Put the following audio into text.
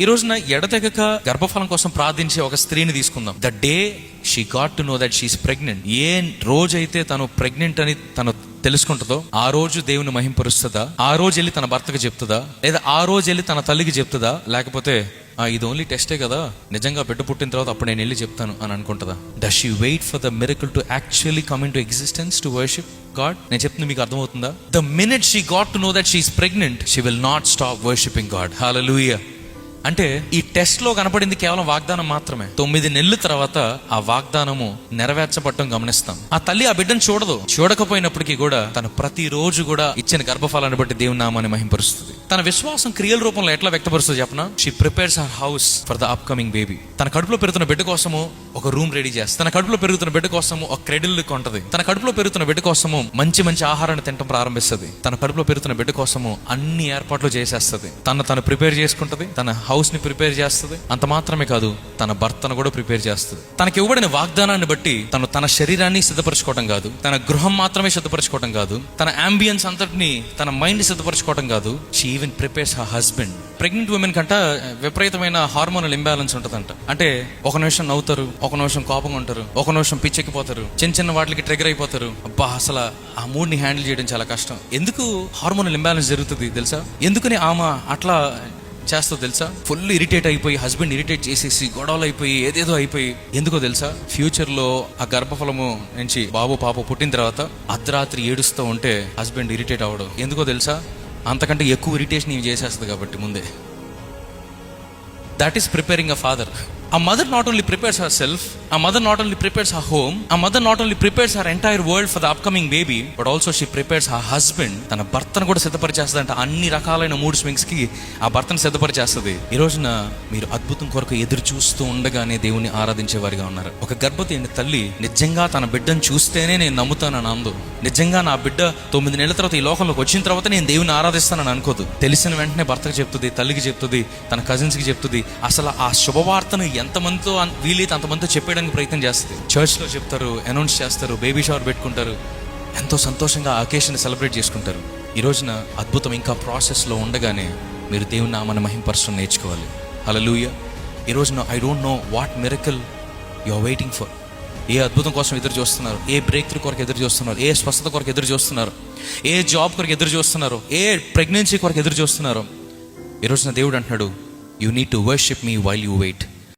ఈ రోజున ఎడతెగక గర్భఫలం కోసం ప్రార్థించే ఒక స్త్రీని తీసుకుందాం. The day she got to know that she is pregnant, ఏ రోజైతే తను ప్రెగ్నెంట్ అని తను తెలుసుకుంటుందో ఆ రోజు దేవుని మహింపరుస్తుందా, ఆ రోజు వెళ్ళి తన భర్తకు చెప్తుందా, లేదా ఆ రోజు వెళ్ళి తన తల్లికి చెప్తుందా, లేకపోతే ఇది ఓన్లీ టెస్టే కదా, నిజంగా బిడ్డ పుట్టిన తర్వాత అప్పుడు నేను వెళ్ళి చెప్తాను అని అనుకుంటుందా? Does she wait for the miracle to actually come in to existence to worship God? నేను చెప్తుంది మీకు అర్థమవుతుందా? The minute she got to know that she is pregnant, she will not stop worshipping God. Hallelujah. అంటే ఈ test లో కనపడింది కేవలం వాగ్దానం మాత్రమే. 9 నెలల తర్వాత ఆ వాగ్దానము నెరవేర్చబడటం గమనిస్తాం. ఆ తల్లి ఆ బిడ్డను చూడదు. చూడకపోయినప్పటికీ కూడా తను ప్రతిరోజు కూడా ఇచ్చిన గర్భఫలాన్ని బట్టి దేవుని నామాన్ని మహింపరుస్తుంది. తన విశ్వాసం క్రియల రూపంలో ఎట్లా వ్యక్తపరుస్తుంది చెప్పనా? She prepares her house for the up coming baby. తన కడుపులో పెరుగుతున్న బిడ్డ కోసము ఒక రూమ్ రెడీ చేస్తుంది. తన కడుపులో పెరుగుతున్న బిడ్డ కోసము ఒక క్రెడిల్ కొంటది. తన కడుపులో పెరుగుతున్న బిడ్డ కోసము మంచి మంచి ఆహారాన్ని తినడం ప్రారంభిస్తుంది. తన కడుపులో పెరుగుతున్న బిడ్డ కోసము అన్ని ఏర్పాట్లు చేసేస్తుంది. తను ప్రిపేర్ చేసుకుంటది. తన హౌస్ ని ప్రిపేర్ చేస్తుంది. అంత మాత్రమే కాదు, తన భర్తను కూడా ప్రిపేర్ చేస్తుంది. తనకి ఇవ్వబడిన వాగ్దానాన్ని బట్టి తన శరీరాన్ని సిద్ధపరచుకోవడం కాదు, తన గృహం మాత్రమే సిద్ధపరచుకోవడం కాదు, తన అంబియన్స్ అంతటిని, తన మైండ్ సిద్ధపరచుకోవడం కాదు, she even prepares her husband. Pregnant women కంట విపరీతమైన హార్మోనల్ ఇంబ్యాలెన్స్ ఉంటుందంట. అంటే ఒక నిమిషం నవ్వుతారు, ఒక నిమిషం కోపంగా ఉంటారు, ఒక నిమిషం పిచ్చెక్కిపోతారు, చిన్న చిన్న వాటికి ట్రిగర్ అయిపోతారు. అబ్బా, అసలు ఆ మూడ్ ని హ్యాండిల్ చేయడం చాలా కష్టం. ఎందుకు హార్మోనల్ ఇంబ్యాలెన్స్ జరుగుతుంది తెలుసా? ఎందుకని ఆమె అట్లా చేస్తా తెలుసా? ఫుల్ ఇరిటేట్ అయిపోయి, హస్బెండ్ ఇరిటేట్ చేసేసి గొడవలు అయిపోయి ఏదేదో అయిపోయి. ఎందుకో తెలుసా? ఫ్యూచర్ లో ఆ గర్భఫలము నుంచి బాబు పాప పుట్టిన తర్వాత అర్ధరాత్రి ఏడుస్తూ ఉంటే హస్బెండ్ ఇరిటేట్ అవ్వడం. ఎందుకో తెలుసా? అంతకంటే ఎక్కువ ఇరిటేషన్ ఇవి చేసేస్తుంది కాబట్టి ముందే. That is preparing a father. A mother not only prepares herself, a mother not only prepares her home, a mother not only prepares her entire world for the upcoming baby, but also she prepares her husband. తన భర్తను కూడా సిద్ధపరిచేస్తుంది. అంటే అన్ని రకాలైన mood swings కి ఆ భర్తను సిద్ధపరిచేస్తుంది. ఈ రోజున మీరు అద్భుతం కొరకు ఎదురు చూస్తూ ఉండగానే దేవుని ఆరాధించే వారిగా ఉన్నారు. ఒక గర్భవతి అయిన తల్లి నిజంగా తన బిడ్డను చూస్తేనే నేను నమ్ముతానని అందు. నిజంగా నా బిడ్డ 9 నెలల తర్వాత ఈ లోకంలోకి వచ్చిన తర్వాత నేను దేవుని ఆరాధిస్తానని అనుకోదు. తెలిసిన వెంటనే భర్తకు చెప్తుంది, తల్లికి చెప్తుంది, తన కజిన్స్ కి చెప్తుంది. అసలు ఆ శుభవార్తను ఎంతమందితో వీలైతే అంతమందితో చెప్పడానికి ప్రయత్నం చేస్తుంది. చర్చ్ లో చెప్తారు, అనౌన్స్ చేస్తారు, బేబీ షవర్ పెట్టుకుంటారు, ఎంతో సంతోషంగా ఆ అకేషన్ సెలబ్రేట్ చేసుకుంటారు. ఈ రోజున అద్భుతం ఇంకా ప్రాసెస్ లో ఉండగానే మీరు దేవుని నామాన్ని మహింపరచడం నేర్చుకోవాలి. హల్లెలూయా. ఈ రోజున I don't know what miracle you are waiting for. ఏ అద్భుతం కోసం ఎదురు చూస్తున్నారు? ఏ బ్రేక్ త్రూ కొరకు ఎదురు చూస్తున్నారు? ఏ స్వస్థత కొరకు ఎదురు చూస్తున్నారు? ఏ జాబ్ కొరకు ఎదురు చూస్తున్నారు? ఏ ప్రెగ్నెన్సీ కొరకు ఎదురు చూస్తున్నారు? ఈ రోజున దేవుడు అంటున్నాడు, you need to worship me while you wait.